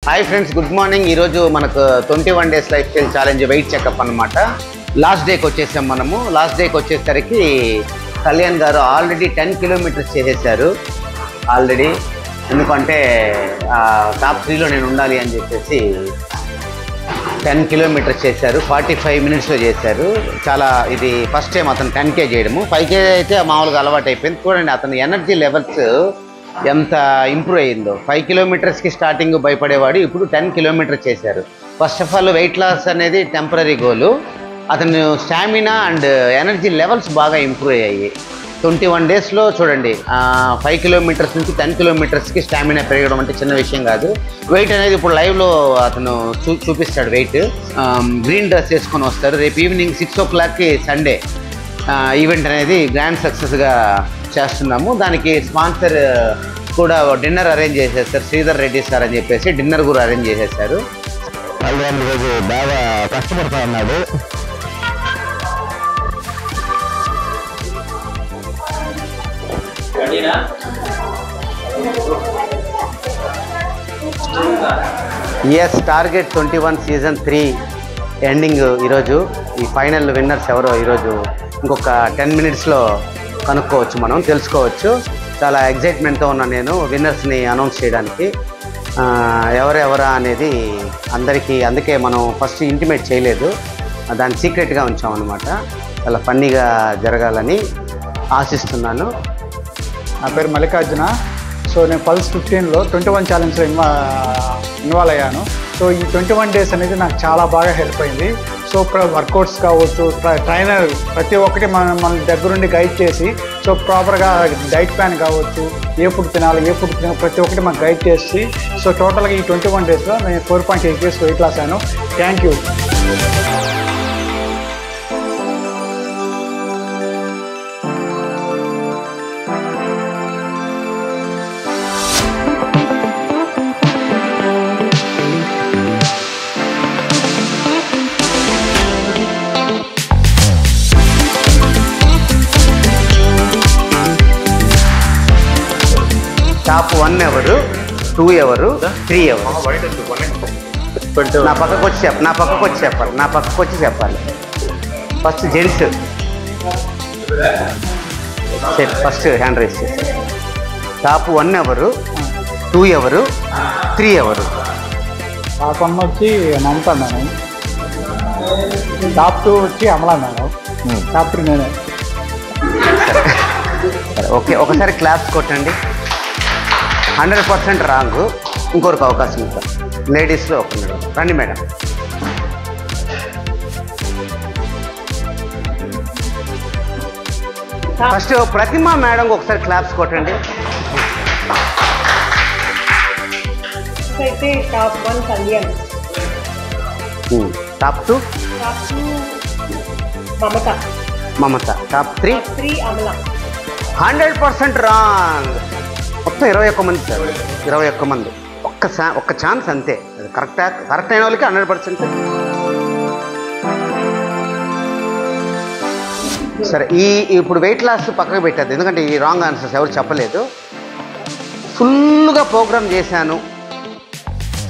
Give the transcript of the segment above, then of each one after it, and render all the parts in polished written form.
Hi friends, good morning. ఈరోజు మనకు 21 days lifestyle challenge weight checkup అనమాట. Last డేకి వచ్చేసాం మనము. లాస్ట్ డేకి వచ్చేసరికి కళ్యాణ్ గారు ఆల్రెడీ 10 కిలోమీటర్స్ చేసేసారు ఆల్రెడీ. ఎందుకంటే టాప్ 3లో నేను ఉండాలి అని చెప్పేసి 10 కిలోమీటర్స్ చేశారు. 45 మినిట్స్లో చేశారు. చాలా ఇది ఫస్ట్ టైం అతను 10K చేయడము. 5K అయితే మామూలుగా అలవాటు అయిపోయింది. చూడండి అతని ఎనర్జీ లెవెల్స్ ఎంత ఇంప్రూవ్ అయ్యిందో. 5 కిలోమీటర్స్కి స్టార్టింగ్ భయపడేవాడు, ఇప్పుడు 10 కిలోమీటర్స్ చేశారు. First of all weight loss అనేది టెంపరీ గోలు. అతను స్టామినా అండ్ ఎనర్జీ లెవెల్స్ బాగా ఇంప్రూవ్ అయ్యాయి 21 డేస్లో. చూడండి 5 కిలోమీటర్స్ నుంచి 10 కిలోమీటర్స్కి స్టామినా పెరగడం అంటే చిన్న విషయం కాదు. వెయిట్ అనేది ఇప్పుడు లైవ్లో అతను చూపిస్తాడు వెయిట్. గ్రీన్ డ్రెస్ వేసుకొని వస్తారు. రేపు ఈవినింగ్ 6 o'clockకి సండే ఈవెంట్ అనేది గ్రాండ్ సక్సెస్గా చేస్తున్నాము. దానికి స్పాన్సర్ కూడా డిన్నర్ అరేంజ్ చేసేస్తారు. శ్రీధర్ రెడ్డి సార్ అని చెప్పేసి డిన్నర్ కూడా అరేంజ్ చేసేసారు. రోజు బాగా కష్టపడతా ఉన్నాడు. ఎస్, టార్గెట్ 21 సీజన్ 3 ఎండింగ్ ఈరోజు. ఈ ఫైనల్ విన్నర్స్ ఎవరో ఈరోజు ఇంకొక 10 మినిట్స్లో కనుక్కోవచ్చు, మనం తెలుసుకోవచ్చు. చాలా ఎగ్జైట్మెంట్తో ఉన్నాను నేను విన్నర్స్ని అనౌన్స్ చేయడానికి. ఎవరెవరా అనేది అందరికీ, అందుకే మనం ఫస్ట్ ఇంటిమేట్ చేయలేదు, దాన్ని సీక్రెట్గా ఉంచామన్నమాట. చాలా ఫన్నీగా జరగాలని ఆశిస్తున్నాను. నా పేరు మల్లికార్జున. సో నేను పల్స్ 15లో 21 ఛాలెంజ్లో ఇన్వాల్వ్ అయ్యాను. సో ఈ 21 డేస్ అనేది నాకు చాలా బాగా హెల్ప్ అయింది. సో వర్కౌట్స్ కావచ్చు, ట్రైనర్ ప్రతి ఒక్కటి మన దగ్గరుండి గైడ్ చేసి, సో ప్రాపర్గా డైట్ ప్లాన్ కావచ్చు, ఏ ఫుడ్ తినాలి ప్రతి ఒక్కటి మాకు గైడ్ చేసి, సో టోటల్గా ఈ 21 డేస్లో నేను 4.8 kgs వెయిట్ లాస్ అయ్యాను. Thank you. టాప్ 1 ఎవరు, 2 ఎవరు, 3 ఎవరు? నా పక్కకు వచ్చి చెప్పాలి. First gents first hand raise చేశారు. టాప్ 1 ఎవరు, 2 ఎవరు, 3 ఎవరు? టాప్ 1 వచ్చి మమతా మేడం, టాప్ 2 వచ్చి అమలా మేడం, టాప్ 3 నేనే. ఓకే, ఒకసారి క్లాప్స్ కొట్టండి. 100% రాంగ్. ఇంకొకరికి అవకాశం ఇస్తాం. లేడీస్లో ఒకరు రండి మేడం. ఫస్ట్ ప్రతిమ మేడం ఒకసారి క్లాప్స్ కొట్టండి. అయితే టాప్ 1 కళ్యాణ్, టాప్ 2 మమత, టాప్ 3 అమల. 100% రాంగ్. మొత్తం 21 మంది సార్, 21 మంది. ఒక్క ఛాన్స్ అంతే. కరెక్ట్ అయిన వాళ్ళకి 100%. సరే, ఇప్పుడు వెయిట్ లాస్ పక్కకు పెట్టద్దు, ఎందుకంటే ఈ రాంగ్ ఆన్సర్స్ ఎవరు చెప్పలేదు. ఫుల్గా ప్రోగ్రామ్ చేశాను,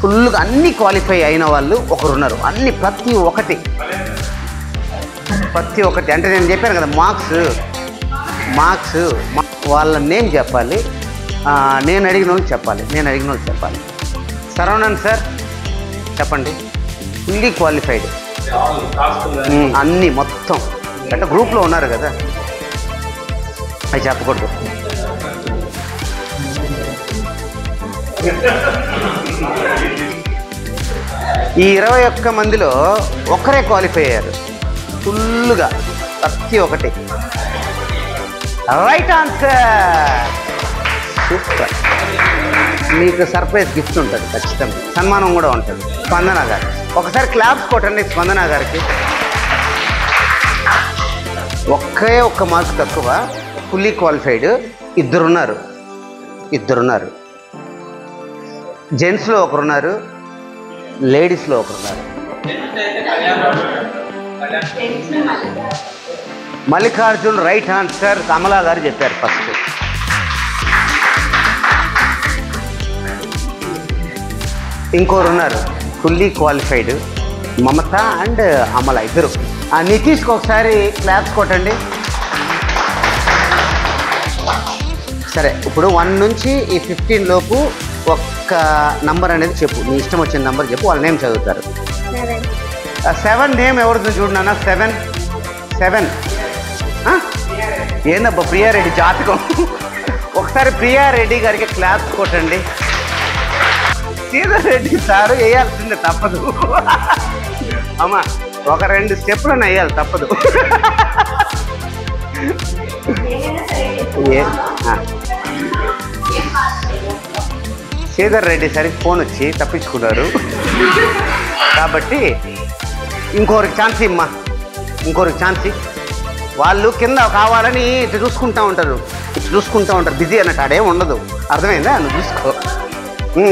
ఫుల్గా అన్నీ క్వాలిఫై అయిన వాళ్ళు ఒకరున్నారు. ప్రతి ఒక్కటి అంటే నేను చెప్పాను కదా, మార్క్స్ వాళ్ళ నేమ్ చెప్పాలి. నేను అడిగిన వాళ్ళు చెప్పాలి. శరవణన్ సార్ చెప్పండి. ఫుల్లీ క్వాలిఫైడ్ అన్నీ మొత్తం. అంటే గ్రూప్లో ఉన్నారు కదా, అవి చెప్పకూడదు. ఈ 21 మందిలో ఒక్కరే క్వాలిఫై అయ్యారు ఫుల్గా, ప్రతి ఒక్కటి. Right answer. సూపర్. మీకు సర్ప్రైజ్ గిఫ్ట్ ఉంటుంది ఖచ్చితంగా, సన్మానం కూడా ఉంటుంది. స్పందన గారు ఒకసారి క్లాప్స్ కొట్టండి స్పందన గారికి. ఒక్క మార్క్ తక్కువ. ఫుల్లీ క్వాలిఫైడ్ ఇద్దరున్నారు. జెంట్స్లో ఒకరున్నారు, లేడీస్లో ఒకరున్నారు. Mallikarjun right answer. కమలా గారు చెప్పారు ఫస్ట్. ఇంకోరు ఉన్నారు fully qualified, Mamata and Amala ఇద్దరు. నితీష్కి ఒకసారి క్లాప్స్ కొట్టండి. సరే, ఇప్పుడు 1 నుంచి ఈ 15 లోపు ఒక్క నంబర్ అనేది చెప్పు, నీ ఇష్టం వచ్చిన నంబర్ చెప్పు, వాళ్ళ నేమ్ చదువుతారు. 7 నేమ్ ఎవరిదో చూడన్నా. 7 ఏందబ్బా ప్రియారెడ్డి జాతకం. ఒకసారి ప్రియారెడ్డి గారికి క్లాప్స్ కొట్టండి. శ్రీధర్ రెడ్డి సారు వేయాల్సిందే, తప్పదు. అమ్మా ఒక 2 స్టెప్లను వేయాలి, తప్పదు. శ్రీధర్ రెడ్డి సరికి ఫోన్ వచ్చి తప్పించుకున్నారు కాబట్టి ఇంకొకరికి ఛాన్స్ ఇమ్మా, ఇంకొకరికి ఛాన్స్. వాళ్ళు కింద కావాలని ఇటు చూసుకుంటూ ఉంటారు, బిజీ అన్నట్టు ఆడేం ఉండదు. అర్థమైందా? నువ్వు చూసుకో.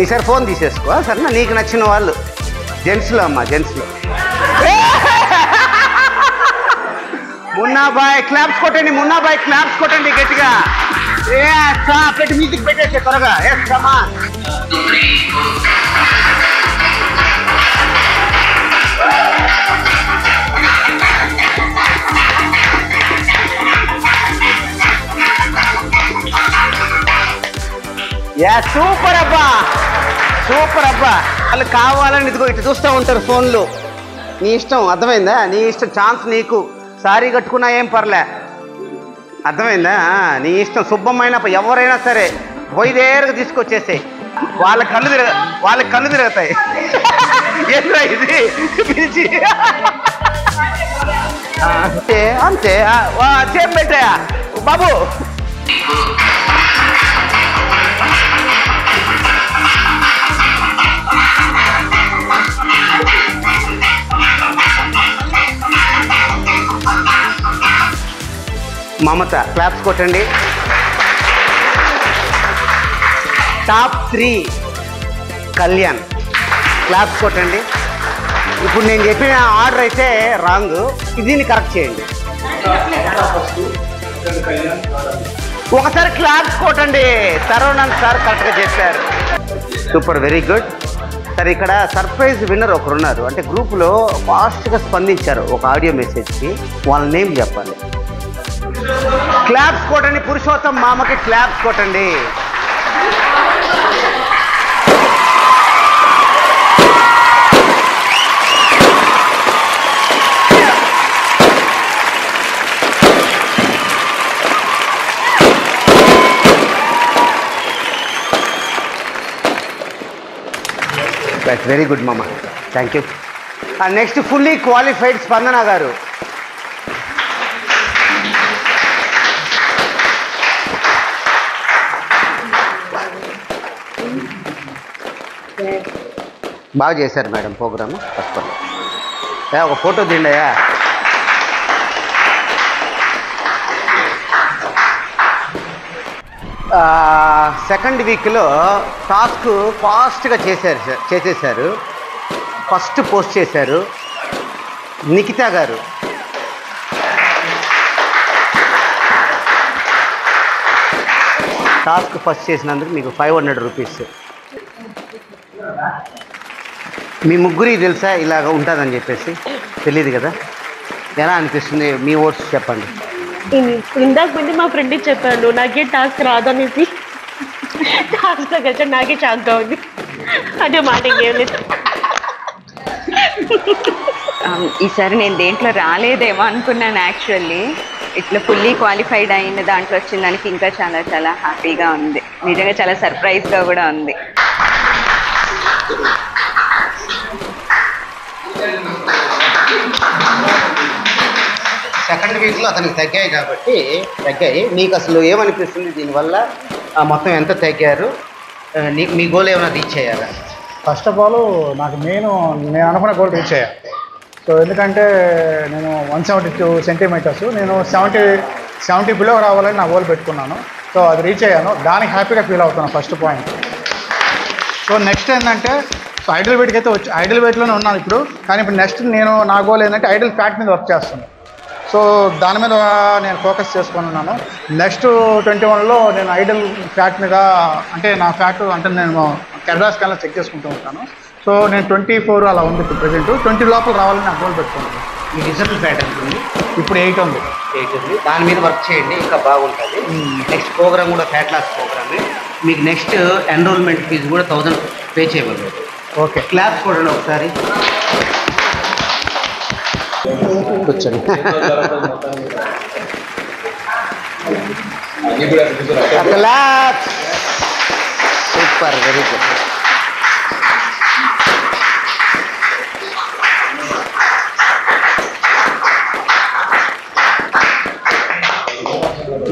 ఈసారి ఫోన్ తీసేసుకో సరేనా? నీకు నచ్చిన వాళ్ళు జెంట్స్లో అమ్మా, జెంట్స్లో. మున్నాబాయ్ క్లాప్స్ కొట్టండి, మున్నాబాయ్ క్లాప్స్ కొట్టండి గట్టిగా. పెట్టి మ్యూజిక్ పెట్టేసే త్వరగా. సూపర్ అబ్బా, సూపర్ అబ్బా. వాళ్ళు కావాలని ఇదిగో ఇటు చూస్తూ ఉంటారు ఫోన్లు. నీ ఇష్టం, అర్థమైందా? నీ ఇష్టం, ఛాన్స్ నీకు. సారీ కట్టుకున్నా ఏం పర్లే, అర్థమైందా? నీ ఇష్టం. శుభ్రమైన ఎవరైనా సరే పోయి దగ్గరకు తీసుకొచ్చేసాయి. వాళ్ళ కళ్ళు తిరుగుతాయి. ఏంట్రా ఇది పిలిచి? అంతే అంతే చేం పెట్టాయా బాబు. మమత క్లాప్స్ కొట్టండి. టాప్ 3 కళ్యాణ్ క్లాప్స్ కొట్టండి. ఇప్పుడు నేను చెప్పిన ఆర్డర్ అయితే రాంగ్, దీన్ని కరెక్ట్ చేయండి. ఒకసారి క్లాప్స్ కొట్టండి. సరవణన్ సార్ కరెక్ట్గా చెప్పారు. Super, very good. సరే, ఇక్కడ సర్ప్రైజ్ విన్నర్ ఒకరున్నారు. అంటే గ్రూప్లో ఫాస్ట్గా స్పందించారు ఒక ఆడియో మెసేజ్కి. వాళ్ళ నేమ్ చెప్పాలి. క్లాప్స్ కొట్టండి. పురుషోత్తం మామకి క్లాప్స్ కొట్టండి. వెరీ గుడ్ మామ, thank you. Next fully qualified స్పందన గారు. బాగా చేశారు మేడం ప్రోగ్రామ్. తప్పకుండా ఒక ఫోటో దిండయా. సెకండ్ వీక్లో టాస్క్ ఫాస్ట్గా చేసేసారు. ఫస్ట్ పోస్ట్ చేశారు నిఖితా గారు. టాస్క్ ఫస్ట్ చేసినందుకు మీకు 500 రూపీస్. మీ ముగ్గురికి తెలుసా ఇలాగ ఉంటుందని చెప్పేసి? తెలియదు కదా. ఎలా అనిపిస్తుంది? మీ ఓట్స్ చెప్పండి. ఇందాక ముందు మా ఫ్రెండ్కి చెప్పాను నాకే టాస్క్ రాదనేసి. టాస్క్ వచ్చా నాకే షాక్గా ఉంది. అదే మాట ఏం లేదు. ఈసారి నేను దేంట్లో రాలేదేమో అనుకున్నాను. యాక్చువల్లీ ఇట్లా ఫుల్లీ క్వాలిఫైడ్ అయిన దాంట్లో వచ్చిన దానికి ఇంకా చాలా చాలా హ్యాపీగా ఉంది. నిజంగా చాలా సర్ప్రైజ్గా కూడా ఉంది. సెకండ్ వీక్లో అతనికి తగ్గాయి కాబట్టి నీకు అసలు ఏమనిపిస్తుంది దీనివల్ల? మొత్తం ఎంత తగ్గారు? మీ గోల్ ఏమైనా రీచ్ అయ్యారా? ఫస్ట్ ఆఫ్ ఆల్ నాకు నేను అనుకున్న గోల్ రీచ్ అయ్యా. సో ఎందుకంటే నేను 172 సెంటీమీటర్స్, నేను 70 బిలో రావాలని నా గోల్ పెట్టుకున్నాను. సో అది రీచ్ అయ్యాను. దానికి హ్యాపీగా ఫీల్ అవుతున్నాను, ఫస్ట్ పాయింట్. సో నెక్స్ట్ ఏంటంటే, సో ఐడల్ వెయిట్కి అయితే ఐడల్ వెయిట్లోనే ఉన్నాను ఇప్పుడు. కానీ ఇప్పుడు నెక్స్ట్ నా గోల్ ఏంటంటే ఐడల్ ఫ్యాట్ మీద వర్క్ చేస్తున్నాను. సో దాని మీద నేను ఫోకస్ చేసుకొని ఉన్నాను. నెక్స్ట్ 21లో నేను ఐడల్ ఫ్యాట్ మీద, అంటే నా ఫ్యాట్ అంటే నేను కెరడాస్ కన్నా చెక్ చేసుకుంటూ ఉంటాను. సో నేను 24 అలా ఉంది ఇప్పుడు ప్రెజెంట్. 20 లోపల రావాలని నాకు గోల్ పెట్టుకున్నాను. మీ రిజల్ట్ ఫ్యాట్ ఎంత ఉంది? ఇప్పుడు 8 ఉంది. 8 ఉంది. దాని మీద వర్క్ చేయండి, ఇంకా బాగుంటుంది. నెక్స్ట్ ప్రోగ్రామ్ కూడా ఫ్యాట్ లాస్ ప్రోగ్రామే. మీకు నెక్స్ట్ ఎన్రోల్మెంట్ ఫీజు కూడా 1000 పే చేయగలరు. ఓకే, క్లాప్స్ చూడండి ఒకసారి. కూర్చోండి. క్లాప్స్. Super, very good.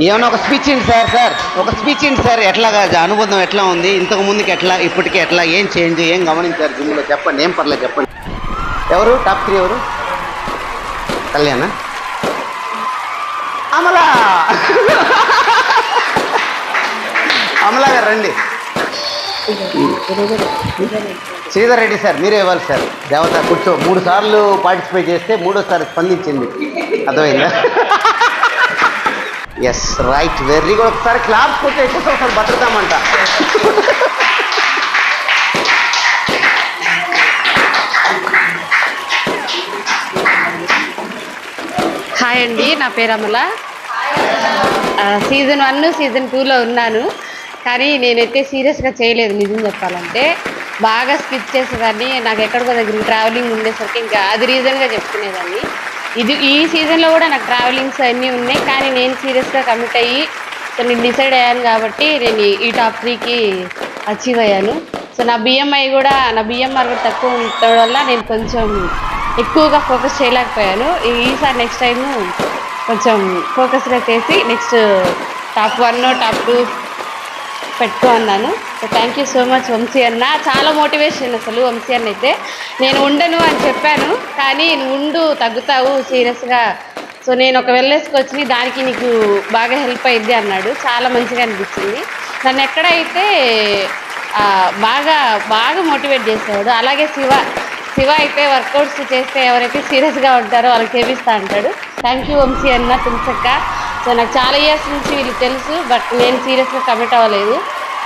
ఏమన్నా ఒక స్పీచ్ ఏంటి సార్ ఒక స్పీచ్ ఏంటి సార్, ఎట్లాగా అనుబంధం ఎట్లా ఉంది, ఇంతకు ముందుకి ఎట్లా, ఇప్పటికీ ఎట్లా, ఏం చేంజ్, ఏం గమనించారు జిమ్లో చెప్పండి, ఏం పర్లేదు చెప్పండి. ఎవరు టాప్ 3 ఎవరు? కళ్యాణ, అమలా అమలా గారు రండి. శ్రీధర్ రెడ్డి సార్ మీరే ఇవ్వాలి సార్. దేవత కూర్చో. 3 సార్లు పార్టిసిపేట్ చేస్తే 3వసారి స్పందించింది, అర్థమైందా? Yes right, very good. ఒకసారి క్లాప్స్ కొట్టి ఎక్కువ ఒకసారి బతుకుతామంట. హాయ్ అండి, నా పేరు అమల. సీజన్ 1 సీజన్ 2లో ఉన్నాను, కానీ నేనైతే సీరియస్గా చేయలేదు నిజం చెప్పాలంటే. బాగా స్కిప్ చేసేదాన్ని, నాకు ఎక్కడికో దగ్గరికి ట్రావెలింగ్ ఉండేసరికి ఇంకా అది రీజన్గా చెప్పుకునేదాన్ని. ఈ సీజన్లో కూడా నాకు ట్రావెలింగ్స్ అన్నీ ఉన్నాయి, కానీ నేను సీరియస్గా కమిట్ అయ్యి సో నేను డిసైడ్ అయ్యాను కాబట్టి నేను ఈ టాప్ 3కి అచీవ్ అయ్యాను. సో నా బిఎంఆర్ కూడా తక్కువ ఉండడం వల్ల నేను కొంచెం ఎక్కువగా ఫోకస్ చేయలేకపోయాను. ఈసారి నెక్స్ట్ టైము కొంచెం ఫోకస్గా చేసి నెక్స్ట్ టాప్ 1 టాప్ 2 పెట్టుకున్నాను. So thank you so much Vamshi అన్న, చాలా మోటివేషన్ అసలు. వంశీ అన్న అయితే నేను ఉండను అని చెప్పాను, కానీ నువ్వు ఉండు, తగ్గుతావు సీరియస్గా, సో నేను ఒక వెల్నెస్కి వచ్చి దానికి నీకు బాగా హెల్ప్ అయ్యింది అన్నాడు. చాలా మంచిగా అనిపించింది. నన్ను ఎక్కడైతే బాగా బాగా మోటివేట్ చేసేవాడు. అలాగే శివ అయితే వర్కౌట్స్ చేస్తే ఎవరైతే సీరియస్గా ఉంటారో వాళ్ళకి చేపిస్తా అంటాడు. థ్యాంక్ యూ వంశీ అన్న, తులసక్క. సో నాకు చాలా ఇయర్స్ నుంచి వీళ్ళు తెలుసు, బట్ నేను సీరియస్గా కమిట్ అవ్వలేదు,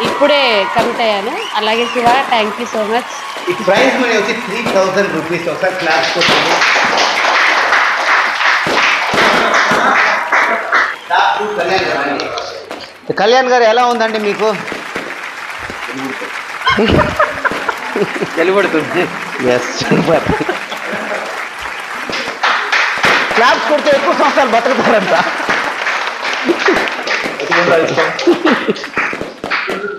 ఇప్పుడే కమిట్ అయ్యాను. అలాగే Shiva, thank you so much. ఈ ప్రైజ్ మనీ వచ్చి 3000 రూపీస్. ఒకసారి క్లాస్ కొట్టండి. కళ్యాణ్ గారు ఎలా ఉందండి మీకు? తెలియబడుతుంది. Yes, super. క్లాప్స్ కొడితే ఎక్కువ సంవత్సరాలు బతుకుతారంట.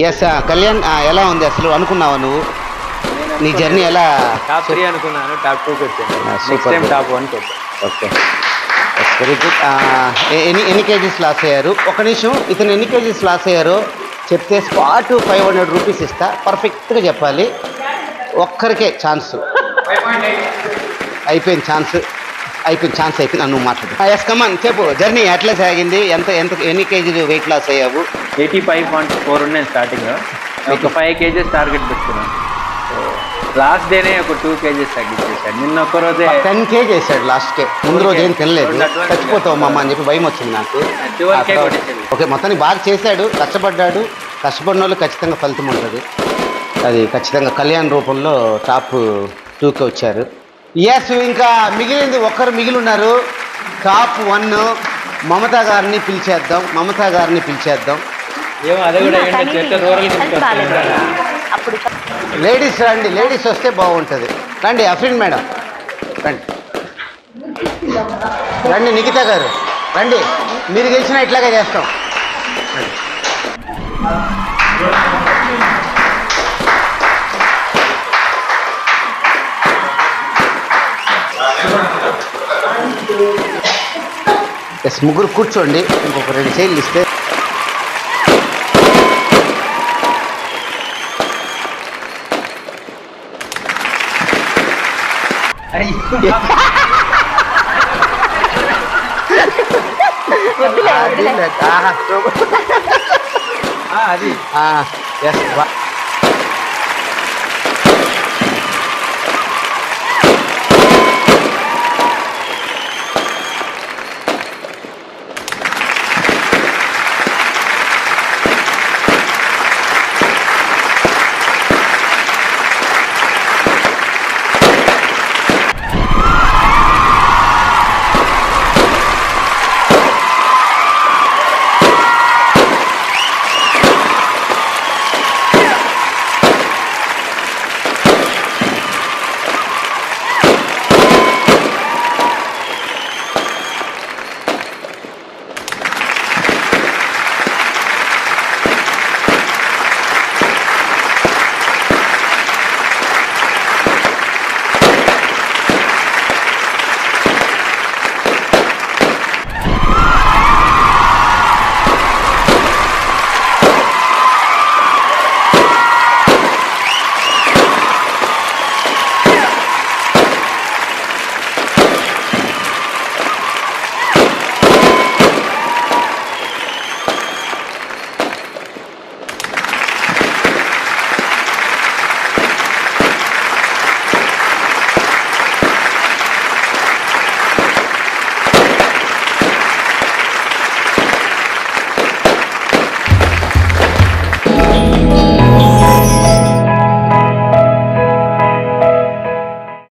ఎస్ కళ్యాణ్, ఎలా ఉంది అసలు? అనుకున్నావా నువ్వు నీ జర్నీ ఎలా? టాప్ 3 అనుకున్నాను, టాప్ 2కి వచ్చాను, టాప్ 1కి వచ్చాను. Okay, very good. ఎన్ని కేజీస్ లాస్ అయ్యారు? ఒక నిమిషం, ఇతను ఎన్ని కేజీస్ లాస్ అయ్యారో చెప్తే స్పాట్ 500 రూపీస్ ఇస్తా. పర్ఫెక్ట్గా చెప్పాలి, ఒక్కరికే ఛాన్స్. అయిపోయింది ఛాన్స్ అయిపోయింది. నువ్వు మాట్లాడు. ఎస్ కమాన్, చెప్పు. జర్నీ ఎట్లా సాగింది? ఎన్ని కేజీలు వెయిట్ లాస్ అయ్యావు? 85.4 ఉన్నాయి స్టార్టింగ్. ఒక 5 కేజీస్ టార్గెట్ పెట్టుకున్నాను. లాస్ట్ డేనే ఒక 2 కేజీస్ తగ్గించేసాడు. నిన్న ఒక్కరోజే 10 కేజీ వేసాడు లాస్ట్కే. ముందు రోజు ఏం తినలేదు, చచ్చిపోతావు మమ్మ అని చెప్పి భయం వచ్చింది నాకు. ఓకే, మొత్తానికి బాగా చేశాడు, కష్టపడిన వాళ్ళు ఖచ్చితంగా ఫలితం ఉంటుంది. అది ఖచ్చితంగా కళ్యాణ్ రూపంలో టాప్ 2కి వచ్చారు. ఎస్, ఇంకా మిగిలింది ఒక్కరు మిగిలి ఉన్నారు. టాప్ 1 మమతా గారిని పిలిచేద్దాం. ఏమో అదే కూడా లేడీస్ రండి, లేడీస్ వస్తే బాగుంటుంది. రండి అఫ్రిన్ మేడం, రండి నిఖిత గారు రండి. మీరు గెలిచినా ఇట్లాగే చేస్తాం. ఎస్, ముగ్గురు కూర్చోండి. ఇంకొక 2 చైర్లు ఇస్తే. అది ఎస్